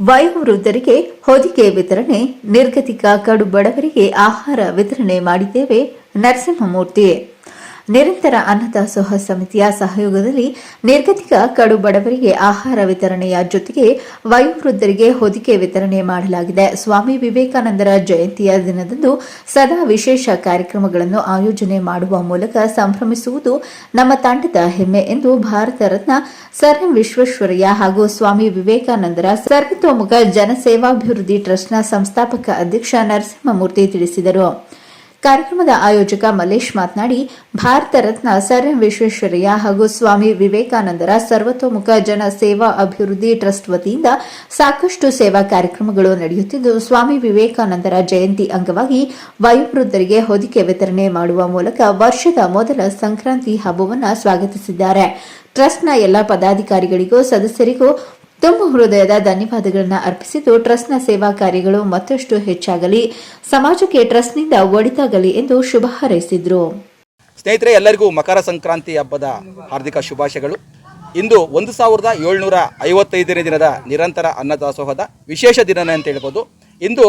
ವಯೋವೃದ್ಧರಿಗೆ ಹೊದಿಕೆ ವಿತರಣೆ, ನಿರ್ಗತಿಕ ಕಡು ಬಡವರಿಗೆ ಆಹಾರ ವಿತರಣೆ ಮಾಡಿದ್ದೇವೆ. ನರಸಿಂಹಮೂರ್ತಿ ನಿರಂತರ ಅನ್ನದಾಸೋಹ ಸಮಿತಿಯ ಸಹಯೋಗದಲ್ಲಿ ನಿರ್ಗತಿಕ ಕಡು ಬಡವರಿಗೆ ಆಹಾರ ವಿತರಣೆಯ ಜೊತೆಗೆ ವಯೋವೃದ್ಧರಿಗೆ ಹೊದಿಕೆ ವಿತರಣೆ ಮಾಡಲಾಗಿದೆ. ಸ್ವಾಮಿ ವಿವೇಕಾನಂದರ ಜಯಂತಿಯ ದಿನದಂದು ಸದಾ ವಿಶೇಷ ಕಾರ್ಯಕ್ರಮಗಳನ್ನು ಆಯೋಜನೆ ಮಾಡುವ ಮೂಲಕ ಸಂಭ್ರಮಿಸುವುದು ನಮ್ಮ ತಂಡದ ಹೆಮ್ಮೆ ಎಂದು ಭಾರತ ರತ್ನ ಸರ್ ಎಂ ವಿಶ್ವೇಶ್ವರಯ್ಯ ಹಾಗೂ ಸ್ವಾಮಿ ವಿವೇಕಾನಂದರ ಸರ್ವತೋಮುಖ ಜನಸೇವಾಭಿವೃದ್ಧಿ ಟ್ರಸ್ಟ್ನ ಸಂಸ್ಥಾಪಕ ಅಧ್ಯಕ್ಷ ನರಸಿಂಹಮೂರ್ತಿ ತಿಳಿಸಿದರು. ಕಾರ್ಯಕ್ರಮದ ಆಯೋಜಕ ಮಲ್ಲೇಶ್ ಮಾತನಾಡಿ, ಭಾರತ ರತ್ನ ಸರ್ ಎಂ ವಿಶ್ವೇಶ್ವರಯ್ಯ ಹಾಗೂ ಸ್ವಾಮಿ ವಿವೇಕಾನಂದರ ಸರ್ವತೋಮುಖ ಜನ ಸೇವಾ ಅಭಿವೃದ್ಧಿ ಟ್ರಸ್ಟ್ ವತಿಯಿಂದ ಸಾಕಷ್ಟು ಸೇವಾ ಕಾರ್ಯಕ್ರಮಗಳು ನಡೆಯುತ್ತಿದ್ದು, ಸ್ವಾಮಿ ವಿವೇಕಾನಂದರ ಜಯಂತಿ ಅಂಗವಾಗಿ ವಯೋವೃದ್ಧರಿಗೆ ಹೊದಿಕೆ ವಿತರಣೆ ಮಾಡುವ ಮೂಲಕ ವರ್ಷದ ಮೊದಲ ಸಂಕ್ರಾಂತಿ ಹಬ್ಬವನ್ನು ಸ್ವಾಗತಿಸಿದ್ದಾರೆ. ಟ್ರಸ್ಟ್ನ ಎಲ್ಲ ಪದಾಧಿಕಾರಿಗಳಿಗೂ ಸದಸ್ಯರಿಗೂ ತುಂಬ ಹೃದಯದ ಧನ್ಯವಾದಗಳನ್ನು ಅರ್ಪಿಸಿದ್ದು, ಟ್ರಸ್ಟ್ನ ಸೇವಾ ಕಾರ್ಯಗಳು ಮತ್ತಷ್ಟು ಹೆಚ್ಚಾಗಲಿ, ಸಮಾಜಕ್ಕೆ ಟ್ರಸ್ಟ್ನಿಂದ ಒಳಿತಾಗಲಿ ಎಂದು ಶುಭ ಹಾರೈಸಿದರು. ಸ್ನೇಹಿತರೆ, ಎಲ್ಲರಿಗೂ ಮಕರ ಸಂಕ್ರಾಂತಿ ಹಬ್ಬದ ಹಾರ್ದಿಕ ಶುಭಾಶಯಗಳು. ಇಂದು 1755ನೇ ದಿನದ ನಿರಂತರ ಅನ್ನದಾಸೋಹದ ವಿಶೇಷ ದಿನ ಅಂತ ಹೇಳ್ಬೋದು. ಇಂದು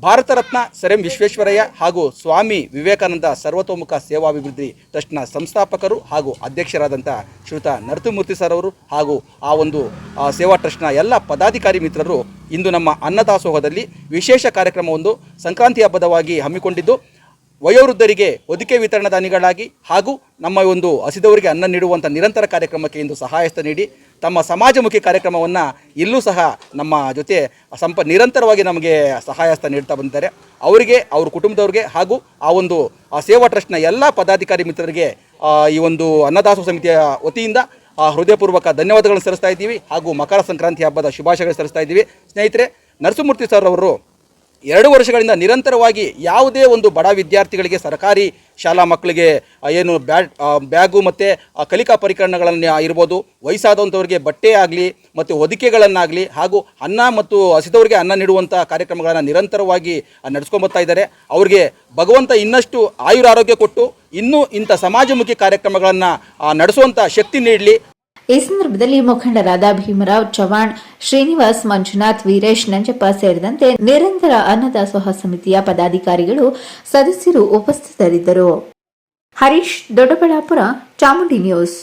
ಭಾರತ ರತ್ನ ಸರ್ ಎಂ ವಿಶ್ವೇಶ್ವರಯ್ಯ ಹಾಗೂ ಸ್ವಾಮಿ ವಿವೇಕಾನಂದ ಸರ್ವತೋಮುಖ ಸೇವಾಭಿವೃದ್ಧಿ ಟ್ರಸ್ಟ್ನ ಸಂಸ್ಥಾಪಕರು ಹಾಗೂ ಅಧ್ಯಕ್ಷರಾದಂಥ ಶ್ರೀಯುತ ನರಸಿಂಹಮೂರ್ತಿ ಸರ್ ಅವರು ಹಾಗೂ ಆ ಒಂದು ಸೇವಾ ಟ್ರಸ್ಟ್ನ ಎಲ್ಲ ಪದಾಧಿಕಾರಿ ಮಿತ್ರರು ಇಂದು ನಮ್ಮ ಅನ್ನದಾಸೋಹದಲ್ಲಿ ವಿಶೇಷ ಕಾರ್ಯಕ್ರಮವೊಂದು ಸಂಕ್ರಾಂತಿ ಹಬ್ಬದವಾಗಿ ಹಮ್ಮಿಕೊಂಡಿದ್ದು, ವಯೋವೃದ್ಧರಿಗೆ ಹೊದಿಕೆ ವಿತರಣಾದಾನಿಗಳಾಗಿ ಹಾಗೂ ನಮ್ಮ ಒಂದು ಹಸಿದವರಿಗೆ ಅನ್ನ ನೀಡುವಂಥ ನಿರಂತರ ಕಾರ್ಯಕ್ರಮಕ್ಕೆ ಇಂದು ಸಹಾಯಸ್ತ ನೀಡಿ ತಮ್ಮ ಸಮಾಜಮುಖಿ ಕಾರ್ಯಕ್ರಮವನ್ನು ಇಲ್ಲೂ ಸಹ ನಮ್ಮ ಜೊತೆ ನಿರಂತರವಾಗಿ ನಮಗೆ ಸಹಾಯಸ್ತ ನೀಡ್ತಾ ಬಂದಿದ್ದಾರೆ. ಅವರಿಗೆ, ಅವ್ರ ಕುಟುಂಬದವ್ರಿಗೆ ಹಾಗೂ ಆ ಒಂದು ಸೇವಾ ಟ್ರಸ್ಟ್ನ ಎಲ್ಲ ಪದಾಧಿಕಾರಿ ಮಿತ್ರರಿಗೆ ಈ ಒಂದು ಅನ್ನದಾಸೋಹ ಸಮಿತಿಯ ವತಿಯಿಂದ ಹೃದಯಪೂರ್ವಕ ಧನ್ಯವಾದಗಳನ್ನು ಸಲ್ಲಿಸ್ತಾ ಇದ್ದೀವಿ ಹಾಗೂ ಮಕರ ಸಂಕ್ರಾಂತಿ ಹಬ್ಬದ ಶುಭಾಶಯಗಳು ಸಲ್ಲಿಸ್ತಾ ಇದ್ದೀವಿ. ಸ್ನೇಹಿತರೆ, ನರಸಿಂಹಮೂರ್ತಿ ಸರ್ ಅವರು 2 ವರ್ಷಗಳಿಂದ ನಿರಂತರವಾಗಿ ಯಾವುದೇ ಒಂದು ಬಡ ವಿದ್ಯಾರ್ಥಿಗಳಿಗೆ ಸರ್ಕಾರಿ ಶಾಲಾ ಮಕ್ಕಳಿಗೆ ಏನು ಬ್ಯಾಗು ಮತ್ತು ಕಲಿಕಾ ಪರಿಕರಣಗಳನ್ನು ಇರ್ಬೋದು, ವಯಸ್ಸಾದಂಥವ್ರಿಗೆ ಬಟ್ಟೆ ಆಗಲಿ ಮತ್ತು ಹೊದಿಕೆಗಳನ್ನಾಗಲಿ ಹಾಗೂ ಅನ್ನ ಮತ್ತು ಹಸಿದವರಿಗೆ ಅನ್ನ ನೀಡುವಂಥ ಕಾರ್ಯಕ್ರಮಗಳನ್ನು ನಿರಂತರವಾಗಿ ನಡೆಸ್ಕೊಂಬರ್ತಾ ಇದ್ದಾರೆ. ಅವರಿಗೆ ಭಗವಂತ ಇನ್ನಷ್ಟು ಆಯುರಾರೋಗ್ಯ ಕೊಟ್ಟು ಇನ್ನೂ ಇಂಥ ಸಮಾಜಮುಖಿ ಕಾರ್ಯಕ್ರಮಗಳನ್ನು ನಡೆಸುವಂಥ ಶಕ್ತಿ ನೀಡಲಿ. ಈ ಸಂದರ್ಭದಲ್ಲಿ ಮುಖಂಡರಾದ ಭೀಮರಾವ್ ಚವಾಣ್, ಶ್ರೀನಿವಾಸ್, ಮಂಜುನಾಥ್, ವೀರೇಶ್, ನಂಜಪ್ಪ ಸೇರಿದಂತೆ ನಿರಂತರ ಅನ್ನದಾಸೋಹ ಸಮಿತಿಯ ಪದಾಧಿಕಾರಿಗಳು, ಸದಸ್ಯರು ಉಪಸ್ಥಿತರಿದ್ದರು. ಹರೀಶ್, ದೊಡ್ಡಬಳ್ಳಾಪುರ, ಚಾಮುಂಡಿ ನ್ಯೂಸ್.